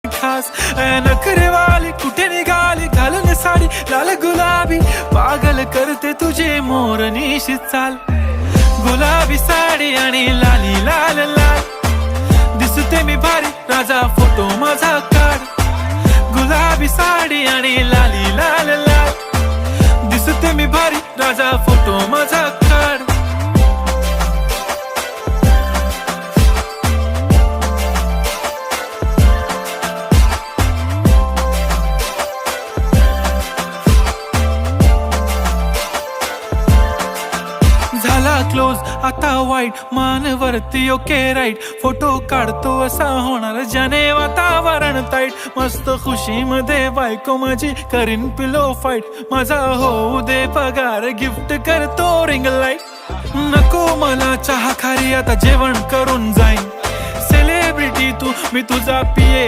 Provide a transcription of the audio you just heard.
खास नखरेवाली कुठे निघाली घालून साडी लाल गुलाबी पागल करते तुझे मोरनीशी चाल गुलाबी साडी आणि लाली लाल लाल दिसते मी भारी राजा फोटो माझा काढ गुलाबी साडी आणि लाली लाल लाल दिसते मी भारी राजा फोटो माझा काढ झाला क्लोज आता वाईट मानवरती ओके राईट फोटो काढतो असा होणार ज्याने वातावरण ताईट मस्त खुशी मध्ये बायको माझी करीन पिलो फाईट माझा होऊ दे पगार गिफ्ट करतो रिंग लाईट नको मला चहा खारी आता जेवण करून जाईन सेलिब्रिटी तू मी तुझा पिये